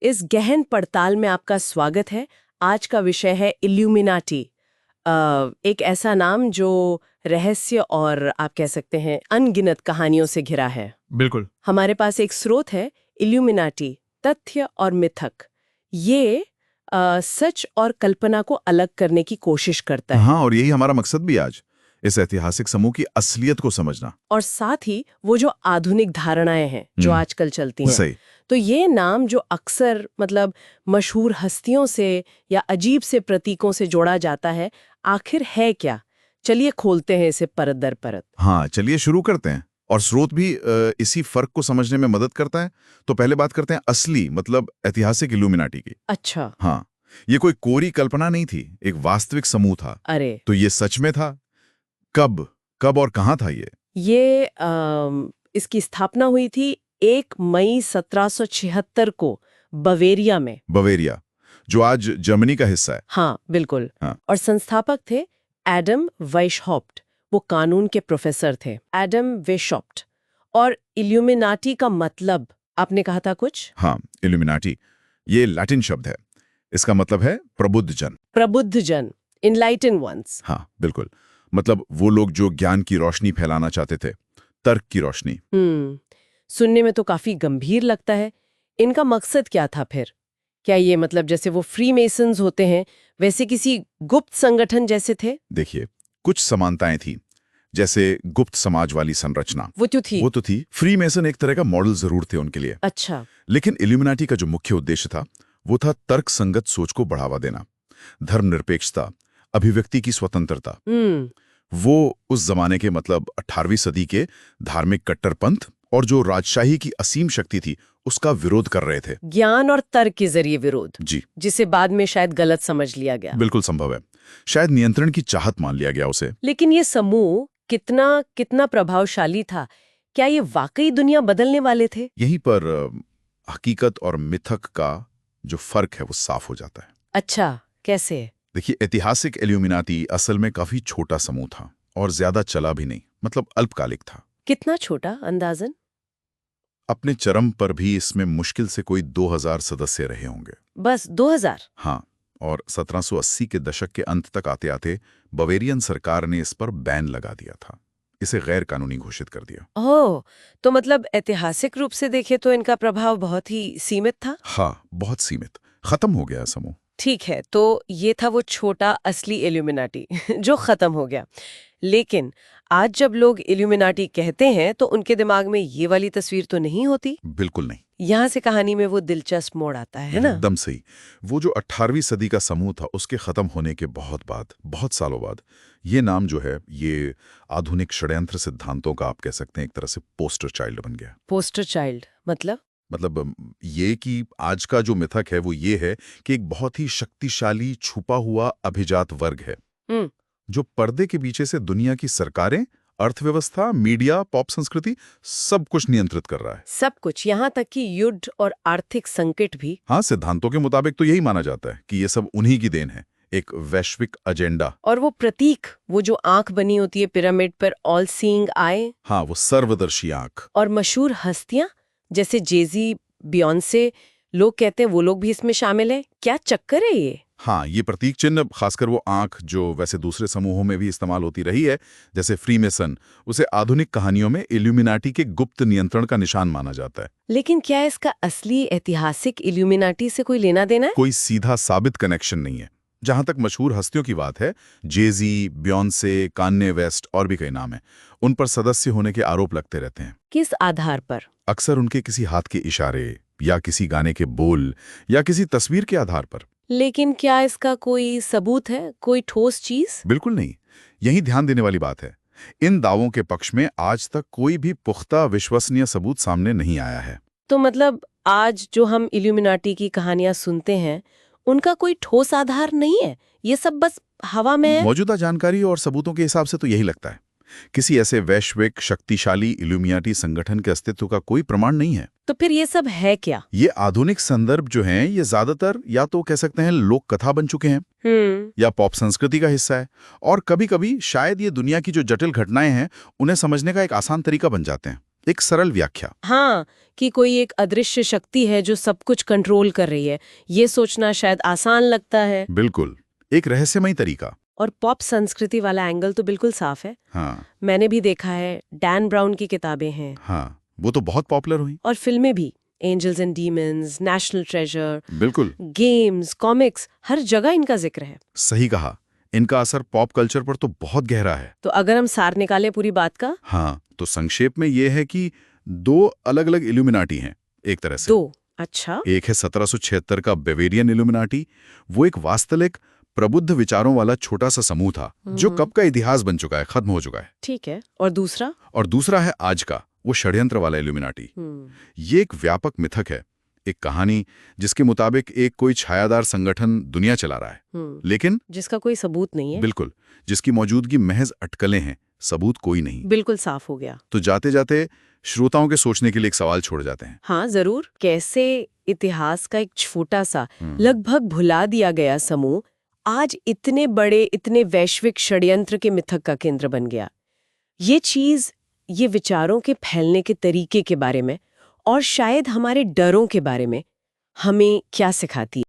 इस गहन पड़ताल में आपका स्वागत है। आज का विषय है इल्यूमिनाटी। एक ऐसा नाम जो रहस्य और आप कह सकते हैं अनगिनत कहानियों से घिरा है। बिल्कुल। हमारे पास एक स्रोत है, इल्यूमिनाटी तथ्य और मिथक। ये सच और कल्पना को अलग करने की कोशिश करता है। हाँ, और यही हमारा मकसद भी आज, इस ऐतिहासिक समूह की असलियत को समझना। और साथ ही वो जो आधुनिक धारणाएं हैं जो आजकल चलती हैं। सही। तो ये नाम जो अक्सर मतलब मशहूर हस्तियों से या अजीब से प्रतीकों से जोड़ा जाता है, आखिर है क्या? चलिए खोलते हैं इसे परत दर परत। हाँ, चलिए शुरू करते हैं। और स्रोत भी इसी फर्क को समझने में मदद करता है। तो पहले बात करते हैं असली मतलब ऐतिहासिक इल्यूमिनाटी की। अच्छा। हाँ, ये कोई कोरी कल्पना नहीं थी, एक वास्तविक समूह था। अरे तो ये सच में था? कब कब और कहाँ था ये? ये इसकी स्थापना हुई थी 1 मई 1776 को बवेरिया में। बवेरिया, जो आज जर्मनी का हिस्सा है। हाँ बिल्कुल। हाँ। और संस्थापक थे एडम वेशहॉप्ट। वो कानून के प्रोफेसर थे, एडम वेशहॉप्ट। और इल्यूमिनाटी का मतलब आपने कहा था कुछ? हाँ, इल्यूमिनाटी ये लैटिन शब्द है। इसका मतलब है प्रबुद्ध जन। प्रबुद्ध जन, इनलाइटन वंस। हाँ बिल्कुल, मतलब वो लोग जो ज्ञान की रोशनी फैलाना चाहते थे, तर्क की रोशनी। सुनने में तो काफी गंभीर लगता है। इनका मकसद क्या था फिर? क्या ये मतलब जैसे वो फ्री मेसन्स होते हैं वैसे किसी गुप्त संगठन जैसे थे? देखिए, कुछ समानताएं थी, जैसे गुप्त समाज वाली संरचना वो तो थी। वो तो थी। फ्री मेसन एक तरह का मॉडल जरूर थे उनके लिए। अच्छा। लेकिन इल्यूमिनाटी का जो मुख्य उद्देश्य था वो था तर्क संगत सोच को बढ़ावा देना, धर्मनिरपेक्षता, अभिव्यक्ति की स्वतंत्रता। वो उस जमाने के मतलब 18वीं सदी के धार्मिक कट्टरपंथ और जो राजशाही की असीम शक्ति थी उसका विरोध कर रहे थे। ज्ञान और तर्क के जरिए विरोध, जी जिसे बाद में शायद गलत समझ लिया गया। बिल्कुल संभव है, शायद नियंत्रण की चाहत मान लिया गया उसे। लेकिन ये समूह कितना कितना प्रभावशाली था? क्या ये वाकई दुनिया बदलने वाले थे? यहीं पर हकीकत और मिथक का जो फर्क है वो साफ हो जाता है। अच्छा, कैसे? देखिए, ऐतिहासिक इल्यूमिनाटी असल में काफी छोटा समूह था और ज्यादा चला भी नहीं, मतलब अल्पकालिक था। कितना छोटा अंदाजन? अपने चरम पर भी इसमें मुश्किल से कोई 2000 सदस्य रहे होंगे। बस 2000? हाँ, और 1780 के दशक के अंत तक आते आते बवेरियन सरकार ने इस पर बैन लगा दिया था, इसे गैर कानूनी घोषित कर दिया। ओह, तो मतलब ऐतिहासिक रूप से देखें तो इनका प्रभाव बहुत ही सीमित था। हाँ, बहुत सीमित, खत्म हो गया समूह। ठीक है, तो ये था वो छोटा असली इल्यूमिनाटी जो खत्म हो गया। लेकिन आज जब लोग इल्यूमिनाटी कहते हैं तो उनके दिमाग में ये वाली तस्वीर तो नहीं होती। बिल्कुल नहीं। यहाँ से कहानी में वो दिलचस्प मोड़ आता है ना? एकदम सही। वो जो 18वीं सदी का समूह था उसके खत्म होने के बहुत बाद, बहुत सालों बाद, ये नाम जो है ये आधुनिक षड्यंत्र सिद्धांतों का आप कह सकते हैं एक तरह से पोस्टर चाइल्ड बन गया। पोस्टर चाइल्ड मतलब ये कि आज का जो मिथक है वो ये है कि एक बहुत ही शक्तिशाली छुपा हुआ अभिजात वर्ग है जो पर्दे के पीछे से दुनिया की सरकारें, अर्थव्यवस्था, मीडिया, पॉप संस्कृति सब कुछ नियंत्रित कर रहा है। सब कुछ, यहाँ तक कि युद्ध और आर्थिक संकट भी। हाँ, सिद्धांतों के मुताबिक तो यही माना जाता है कि ये सब उन्हीं की देन है, एक वैश्विक एजेंडा। और वो प्रतीक, वो जो आंख बनी होती है पिरामिड पर, ऑल सीइंग आई। हाँ, वो सर्वदर्शी आंख। और मशहूर हस्तियां जैसे जेजी, बियॉन्से, लोग कहते हैं वो लोग भी इसमें शामिल है। क्या चक्कर है ये? हाँ, ये प्रतीक चिन्ह, खासकर वो आंख जो वैसे दूसरे समूहों में भी इस्तेमाल होती रही है, जैसे फ्रीमेसन, उसे आधुनिक कहानियों में इल्यूमिनाटी के गुप्त नियंत्रण का निशान माना जाता है। लेकिन क्या इसका असली ऐतिहासिक इल्यूमिनाटी से कोई लेना देना है? कोई सीधा साबित कनेक्शन नहीं है। जहां तक मशहूर हस्तियों की बात है, जेजी, बियॉन्से, कान्ये वेस्ट और भी कई नाम हैं, उन पर सदस्य होने के आरोप लगते रहते हैं। किस आधार पर? अक्सर उनके किसी हाथ के इशारे या किसी गाने के बोल या किसी तस्वीर के आधार पर। लेकिन क्या इसका कोई सबूत है, कोई ठोस चीज? बिल्कुल नहीं। यही ध्यान देने वाली बात है। इन दावों के पक्ष में आज तक कोई भी पुख्ता विश्वसनीय सबूत सामने नहीं आया है। तो मतलब आज जो हम इल्यूमिनाटी की कहानियां सुनते हैं उनका कोई ठोस आधार नहीं है, ये सब बस हवा में है? मौजूदा जानकारी और सबूतों के हिसाब से तो यही लगता है। किसी ऐसे वैश्विक शक्तिशाली इल्यूमिनाटी संगठन के अस्तित्व का कोई प्रमाण नहीं है। तो फिर ये सब है क्या? ये आधुनिक संदर्भ जो हैं ये ज्यादातर या तो कह सकते हैं लोक कथा बन चुके हैं या पॉप संस्कृति का हिस्सा है, और कभी-कभी शायद ये दुनिया की जो जटिल घटनाएं हैं उन्हें समझने का एक आसान तरीका बन जाते हैं। एक सरल व्याख्या। हाँ, कि कोई एक अदृश्य शक्ति है जो सब कुछ कंट्रोल कर रही है, ये सोचना शायद आसान लगता है। बिल्कुल, एक रहस्यमयी तरीका। और पॉप संस्कृति वाला एंगल तो बिल्कुल साफ है। हाँ मैंने भी देखा है, डैन ब्राउन की किताबें हैं हाँ, वो तो बहुत पॉपुलर हुई। और फिल्में भी, Angels and Demons, National Treasure, बिल्कुल गेम्स, कॉमिक्स, हर जगह इनका जिक्र है। सही कहा, इनका असर पॉप कल्चर पर तो बहुत गहरा है। तो अगर हम सार निकालें पूरी बात का, हाँ, तो संक्षेप में ये है कि दो अलग-अलग इल्यूमिनाटी हैं, एक तरह से। दो, अच्छा, एक है 1776 का बेवेरियन इल्यूमिनाटी, वो एक वास्तविक प्रबुद्ध विचारों वाला छोटा सा समूह था जो कब का इतिहास बन चुका है, खत्म हो चुका है। ठीक है। और दूसरा? और दूसरा है आज का, वो षड्यंत्र वाला इल्यूमिनाटी। ये एक व्यापक मिथक है, एक कहानी जिसके मुताबिक एक कोई छायादार संगठन दुनिया चला रहा है, लेकिन जिसका कोई सबूत नहीं है। बिल्कुल, जिसकी मौजूदगी महज अटकलें हैं, सबूत कोई नहीं। बिल्कुल साफ हो गया। तो जाते जाते श्रोताओं के सोचने के लिए एक सवाल छोड़ जाते हैं। हाँ जरूर, कैसे इतिहास का एक छोटा सा, लगभग भुला दिया गया समूह आज इतने बड़े, इतने वैश्विक षड्यंत्र के मिथक का केंद्र बन गया। ये चीज, ये विचारों के फैलने के तरीके के बारे में और शायद हमारे डरों के बारे में हमें क्या सिखाती है?